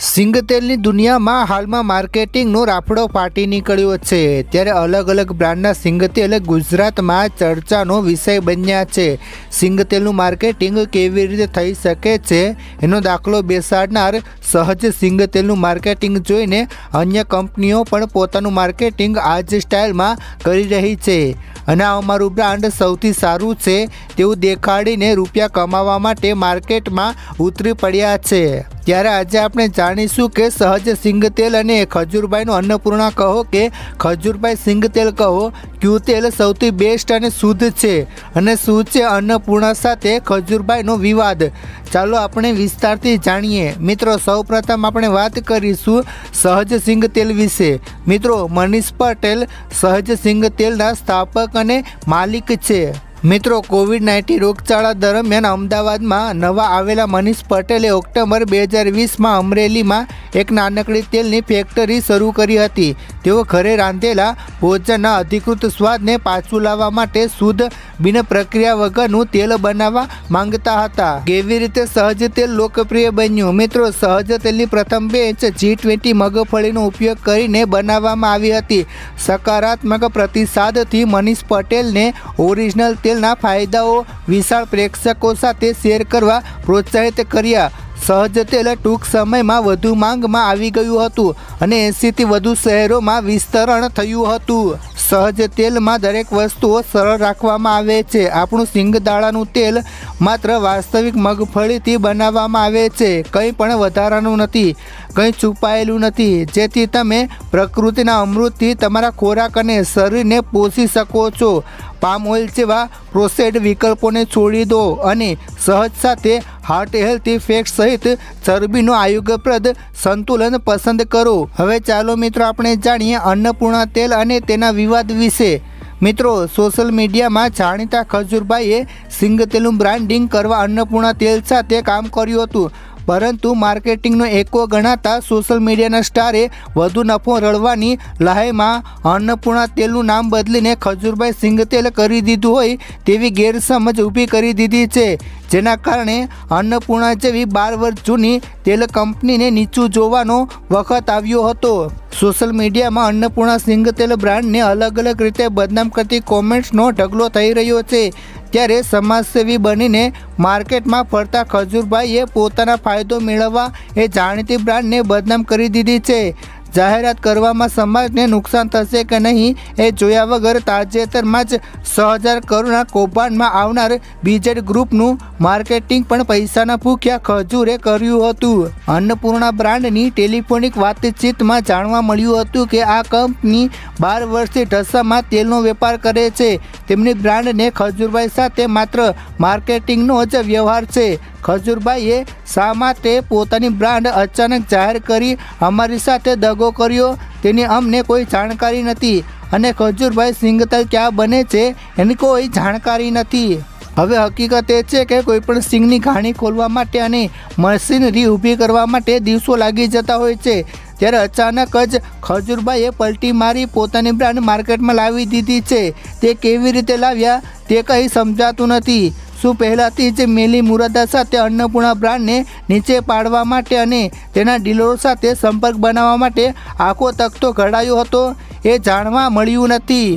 સિંગતેલની દુનિયામાં હાલમાં માર્કેટિંગનો રાફડો ફાટી નીકળ્યો છે। ત્યારે અલગ અલગ બ્રાન્ડના સિંગતેલ ગુજરાતમાં ચર્ચાનો વિષય બન્યા છે। સિંગતેલનું માર્કેટિંગ કેવી રીતે થઈ શકે છે એનો દાખલો બેસાડનાર સહજ સિંગતેલનું માર્કેટિંગ જોઈને અન્ય કંપનીઓ પણ પોતાનું માર્કેટિંગ આ જ સ્ટાઇલમાં કરી રહી છે અને આ અમારું બ્રાન્ડ સૌથી સારું છે તેવું દેખાડીને રૂપિયા કમાવા માટે માર્કેટમાં ઉતરી પડ્યા છે। ત્યારે આજે આપણે જાણીશું કે સહજ સિંગતેલ અને ખજૂરભાઈનો અન્નપૂર્ણા કહો કે ખજૂરભાઈ સિંગતેલ કહો, કયું તેલ સૌથી બેસ્ટ અને શુદ્ધ છે અને શું છે અન્નપૂર્ણા સાથે ખજૂરભાઈનો વિવાદ। ચાલો આપણે વિસ્તારથી જાણીએ। મિત્રો, સૌપ્રથમ આપણે વાત કરીશું સહજ સિંગતેલ વિશે। મિત્રો, મનીષ પટેલ સહજ સિંગતેલના સ્થાપક અને માલિક છે। મિત્રો, કોવિડ-19 રોગચાળા દરમિયાન અમદાવાદમાં નવા આવેલા મનીષ પટેલે ઓક્ટોબર 2020માં અમરેલીમાં એક નાનકડી તેલની ફેક્ટરી શરૂ કરી હતી। તેઓ ઘરે રાંધેલા ભોજનના અધિકૃત સ્વાદને પાછું લાવવા માટે શુદ્ધ બિન પ્રક્રિયા વગરનું તેલ બનાવવા માંગતા હતા। કેવી રીતે સહજ તેલ લોકપ્રિય બન્યું? મિત્રો, સહજ તેલની પ્રથમ બેચ G20 મગફળીનો ઉપયોગ કરીને બનાવવામાં આવી હતી। સકારાત્મક પ્રતિસાદથી મનીષ પટેલને ઓરિજિનલ તેલના ફાયદાઓ વિશાળ પ્રેક્ષકો સાથે શેર કરવા પ્રોત્સાહિત કર્યા। સહજ તેલ ટૂંક સમયમાં વધુ માંગમાં આવી ગયું હતું અને 80થી વધુ શહેરોમાં વિસ્તરણ થયું હતું। સહજ તેલમાં દરેક વસ્તુઓ સરળ રાખવામાં આવે છે। આપણું સિંગદાણાનું તેલ માત્ર વાસ્તવિક મગફળીથી બનાવવામાં આવે છે। કંઈ પણ વધારાનું નથી, કંઈ છુપાયેલું નથી, જેથી તમે પ્રકૃતિના અમૃતથી તમારા ખોરાક અને શરીરને પોષી શકો છો। પામ ઓઇલ જેવા પ્રોસેસ્ડ વિકલ્પોને છોડી દો અને સહજ સાથે હાર્ટ હેલ્થ ઇફેક્ટ સહિત ચરબીનું આરોગ્યપ્રદ સંતુલન પસંદ કરો। હવે ચાલો મિત્રો આપણે જાણીએ અન્નપૂર્ણા તેલ અને તેના વિવાદ વિશે। મિત્રો, સોશિયલ મીડિયામાં જાણીતા ખજૂરભાઈએ સિંગતેલનું બ્રાન્ડિંગ કરવા અન્નપૂર્ણા તેલ સાથે કામ કર્યું હતું, પરંતુ માર્કેટિંગનો એકો ગણાતા સોશિયલ મીડિયાના સ્ટારે વધુ નફો રળવાની લહાઈમાં અન્નપૂર્ણા તેલનું નામ બદલીને ખજૂરભાઈ સિંગતેલ કરી દીધું હોય તેવી ગેરસમજ ઊભી કરી દીધી છે, જેના કારણે અન્નપૂર્ણા જેવી 12 વર્ષ જૂની તેલ કંપનીને નીચું જોવાનો વખત આવ્યો હતો। સોશિયલ મીડિયામાં અન્નપૂર્ણા સિંગતેલ બ્રાન્ડને અલગ અલગ રીતે બદનામ કરતી કોમેન્ટ્સનો ઢગલો થઈ રહ્યો છે। ત્યારે સમાજસેવી બનીને માર્કેટમાં ફરતા ખજૂરભાઈએ પોતાના ફાયદો મેળવવા એ જાણીતી બ્રાન્ડને બદનામ કરી દીધી છે। જાહેરાત કરવામાં સમાજને નુકસાન થશે કે નહીં એ જોયા વગર તાજેતરમાં જ 6,000 કરોડના કૌભાંડમાં આવનાર બીજેડ ગ્રુપનું માર્કેટિંગ પણ પૈસાના ભૂખ્યા ખજૂરે કર્યું હતું। અન્નપૂર્ણા બ્રાન્ડની ટેલિફોનિક વાતચીતમાં જાણવા મળ્યું હતું કે આ કંપની 12 વર્ષથી ઢસામાં તેલનો વેપાર કરે છે। તેમની બ્રાન્ડને ખજૂરભાઈ સાથે માત્ર માર્કેટિંગનો જ વ્યવહાર છે। ખજૂરભાઈએ શા માટે પોતાની બ્રાન્ડ અચાનક જાહેર કરી અમારી સાથે દગો કર્યો તેની અમને કોઈ જાણકારી નથી અને ખજૂરભાઈ સિંગતેલ ક્યાં બને છે એની કોઈ જાણકારી નથી। હવે હકીકત એ છે કે કોઈપણ સિંગની ઘાણી ખોલવા માટે અને મશીનરી ઊભી કરવા માટે દિવસો લાગી જતા હોય છે। ત્યારે અચાનક જ ખજૂરભાઈએ પલટી મારી પોતાની બ્રાન્ડ માર્કેટમાં લાવી દીધી છે। તે કેવી રીતે લાવ્યા તે કંઈ સમજાતું નથી। શું પહેલાંથી જ મેલી મુરાદા સાથે અન્નપૂર્ણા બ્રાન્ડને નીચે પાડવા માટે અને તેના ડીલરો સાથે સંપર્ક બનાવવા માટે આખો તખ્તો ઘડાયો હતો? એ જાણવા મળ્યું નથી।